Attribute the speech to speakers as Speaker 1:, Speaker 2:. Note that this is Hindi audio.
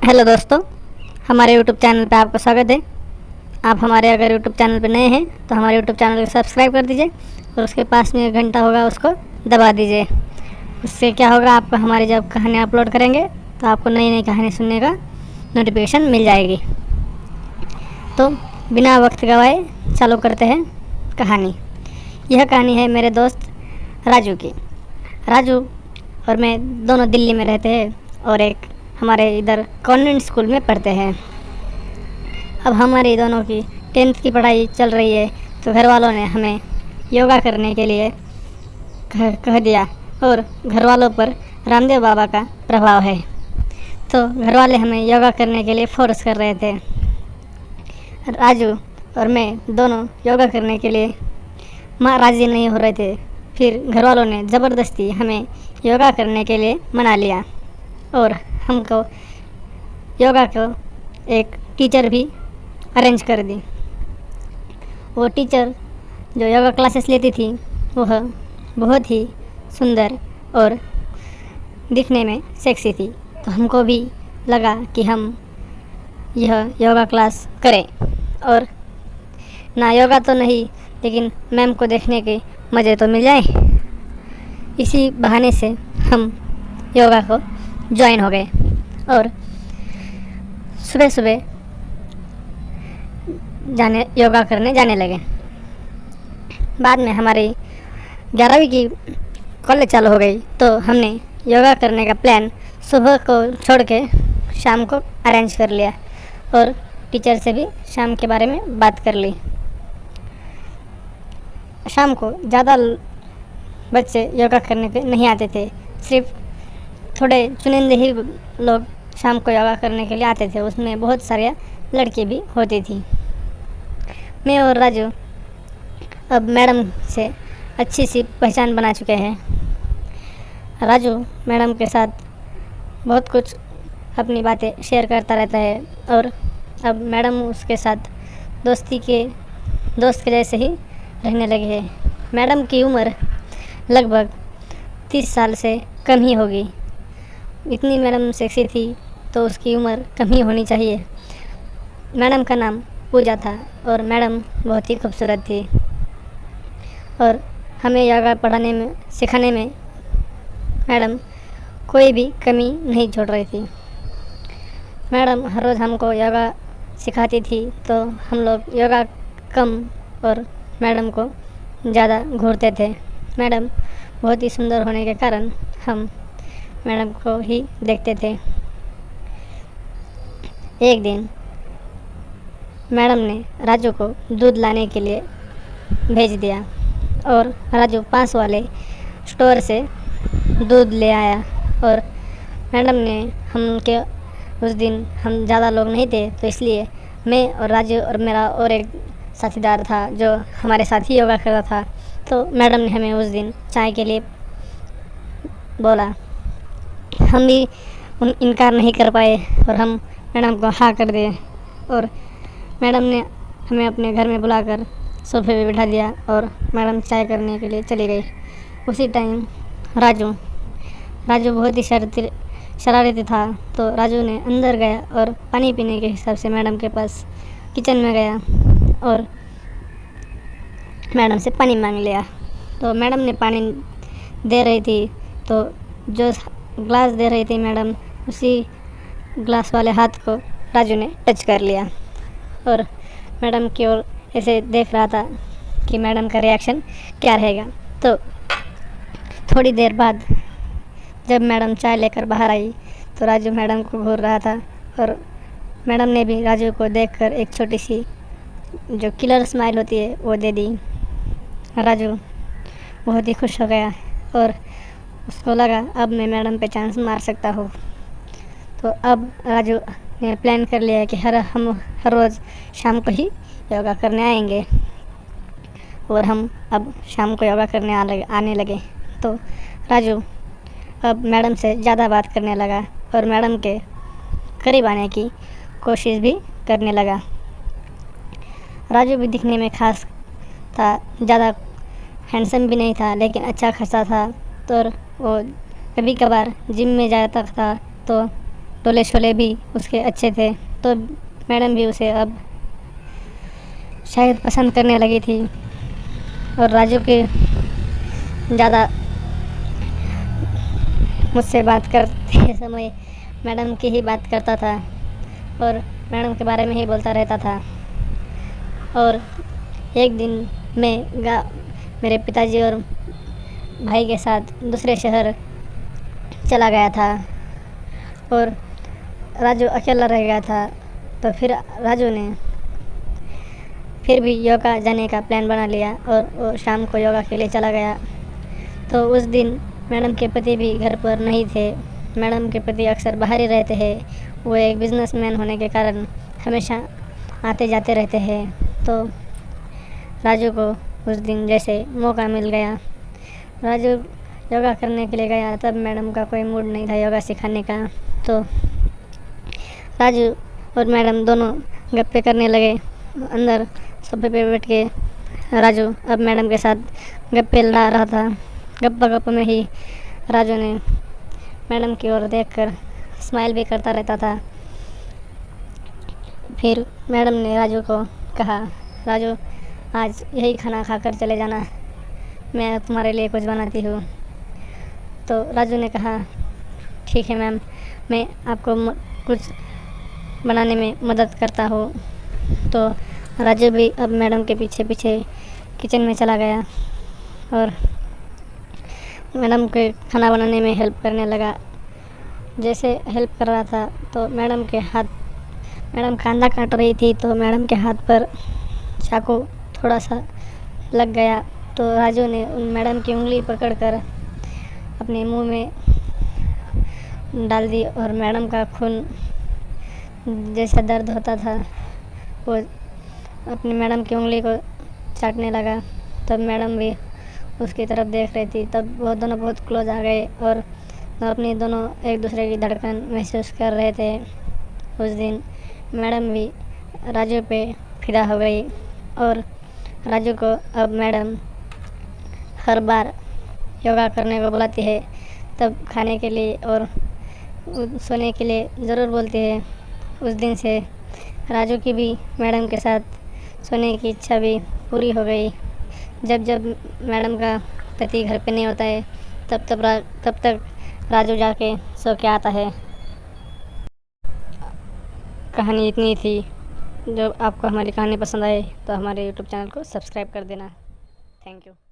Speaker 1: हेलो दोस्तों, हमारे यूट्यूब चैनल पे आपका स्वागत है। आप हमारे अगर यूट्यूब चैनल पे नए हैं तो हमारे यूट्यूब चैनल को सब्सक्राइब कर दीजिए और उसके पास में एक घंटा होगा उसको दबा दीजिए। उससे क्या होगा, आपको हमारी जब कहानी अपलोड करेंगे तो आपको नई नई कहानी सुनने का नोटिफिकेशन मिल जाएगी। तो बिना वक्त गवाए चालू करते हैं कहानी। यह कहानी है मेरे दोस्त राजू की। राजू और मैं दोनों दिल्ली में रहते हैं और एक हमारे इधर कॉन्वेंट स्कूल में पढ़ते हैं। अब हमारी दोनों की 10th की पढ़ाई चल रही है तो घर वालों ने हमें योगा करने के लिए कह दिया और घर वालों पर रामदेव बाबा का प्रभाव है, तो घर वाले हमें योगा करने के लिए फोर्स कर रहे थे। राजू और मैं दोनों योगा करने के लिए राज़ी नहीं हो रहे थे। फिर घर वालों ने ज़बरदस्ती हमें योगा करने के लिए मना लिया और हमको योगा को एक टीचर भी अरेंज कर दी। वो टीचर जो योगा क्लासेस लेती थी वह बहुत ही सुंदर और दिखने में सेक्सी थी, तो हमको भी लगा कि हम यह योगा क्लास करें और ना योगा तो नहीं लेकिन मैम को देखने के मज़े तो मिल जाए। इसी बहाने से हम योगा को ज्वाइन हो गए और सुबह सुबह योगा करने जाने लगे। बाद में हमारी 11वीं की कॉलेज चालू हो गई तो हमने योगा करने का प्लान सुबह को छोड़ के शाम को अरेंज कर लिया और टीचर से भी शाम के बारे में बात कर ली। शाम को ज़्यादा बच्चे योगा करने पे नहीं आते थे, सिर्फ थोड़े चुनिंदे ही लोग शाम को योगा करने के लिए आते थे। उसमें बहुत सारे लड़की भी होती थी। मैं और राजू अब मैडम से अच्छी सी पहचान बना चुके हैं। राजू मैडम के साथ बहुत कुछ अपनी बातें शेयर करता रहता है और अब मैडम उसके साथ दोस्त के जैसे ही रहने लगे हैं। मैडम की उम्र लगभग 30 साल से कम ही होगी। इतनी मैडम सेक्सी थी तो उसकी उम्र कम ही होनी चाहिए। मैडम का नाम पूजा था और मैडम बहुत ही खूबसूरत थी और हमें योगा पढ़ाने में सिखाने में मैडम कोई भी कमी नहीं छोड़ रही थी। मैडम हर रोज़ हमको योगा सिखाती थी तो हम लोग योगा कम और मैडम को ज़्यादा घूरते थे। मैडम बहुत ही सुंदर होने के कारण हम मैडम को ही देखते थे। एक दिन मैडम ने राजू को दूध लाने के लिए भेज दिया और राजू पास वाले स्टोर से दूध ले आया और मैडम ने उस दिन हम ज़्यादा लोग नहीं थे तो इसलिए मैं और राजू और मेरा और एक साथीदार था जो हमारे साथ ही योगा करता था, तो मैडम ने हमें उस दिन चाय के लिए बोला। हम भी इनकार नहीं कर पाए और हम मैडम को हाँ कर दिए और मैडम ने हमें अपने घर में बुलाकर सोफे पे बिठा दिया और मैडम चाय करने के लिए चली गई। उसी टाइम राजू बहुत ही शरारती था, तो राजू ने अंदर गया और पानी पीने के हिसाब से मैडम के पास किचन में गया और मैडम से पानी मांग लिया। तो मैडम ने पानी दे रही थी तो जो ग्लास दे रही थी मैडम, उसी ग्लास वाले हाथ को राजू ने टच कर लिया और मैडम की ओर ऐसे देख रहा था कि मैडम का रिएक्शन क्या रहेगा। तो थोड़ी देर बाद जब मैडम चाय लेकर बाहर आई तो राजू मैडम को घूर रहा था और मैडम ने भी राजू को देखकर एक छोटी सी जो किलर स्माइल होती है वो दे दी। राजू बहुत ही खुश हो गया और उसको लगा अब मैं मैडम पे चांस मार सकता हूँ। तो अब राजू ने प्लान कर लिया कि हम हर रोज़ शाम को ही योगा करने आएंगे और हम अब शाम को योगा करने आने लगे। तो राजू अब मैडम से ज़्यादा बात करने लगा और मैडम के करीब आने की कोशिश भी करने लगा। राजू भी दिखने में खास था, ज़्यादा हैंडसम भी नहीं था लेकिन अच्छा खासा था। तो वो कभी कभार जिम में जाता था तो टोले शोले भी उसके अच्छे थे, तो मैडम भी उसे अब शायद पसंद करने लगी थी। और राजू के ज़्यादा मुझसे बात करते समय मैडम की ही बात करता था और मैडम के बारे में ही बोलता रहता था। और एक दिन मैं मेरे पिताजी और भाई के साथ दूसरे शहर चला गया था और राजू अकेला रह गया था। तो फिर राजू ने फिर भी योगा जाने का प्लान बना लिया और वो शाम को योगा के लिए चला गया। तो उस दिन मैडम के पति भी घर पर नहीं थे। मैडम के पति अक्सर बाहर ही रहते हैं। वो एक बिजनेसमैन होने के कारण हमेशा आते जाते रहते हैं। तो राजू को उस दिन जैसे मौका मिल गया, राजू योगा करने के लिए गया। तब मैडम का कोई मूड नहीं था योगा सिखाने का। तो राजू और मैडम दोनों गप्पे करने लगे। अंदर सोफे पे बैठ के राजू अब मैडम के साथ गप्पे लड़ा रहा था। गप्पा में ही राजू ने मैडम की ओर देखकर स्माइल भी करता रहता था। फिर मैडम ने राजू को कहा, राजू आज यही खाना खाकर चले जाना, मैं तुम्हारे लिए कुछ बनाती हूँ। तो राजू ने कहा, ठीक है मैम, मैं आपको कुछ बनाने में मदद करता हूँ। तो राजू भी अब मैडम के पीछे पीछे किचन में चला गया और मैडम के खाना बनाने में हेल्प करने लगा। जैसे हेल्प कर रहा था तो मैडम कांदा काट रही थी, तो मैडम के हाथ पर चाकू थोड़ा सा लग गया। तो राजू ने उन मैडम की उंगली पकड़कर अपने मुंह में डाल दी और मैडम का खून जैसा दर्द होता था वो अपनी मैडम की उंगली को चाटने लगा। तब मैडम भी उसकी तरफ देख रही थी। तब वो दोनों बहुत क्लोज आ गए और अपनी दोनों एक दूसरे की धड़कन महसूस कर रहे थे। उस दिन मैडम भी राजू पे फिदा हो गई और राजू को अब मैडम हर बार योगा करने को बुलाती है, तब खाने के लिए और सोने के लिए ज़रूर बोलती है। उस दिन से राजू की भी मैडम के साथ सोने की इच्छा भी पूरी हो गई। जब मैडम का पति घर पे नहीं होता है तब तक राजू जाके सो के आता है। कहानी इतनी थी। जब आपको हमारी कहानी पसंद आए तो हमारे YouTube चैनल को सब्सक्राइब कर देना। Thank you.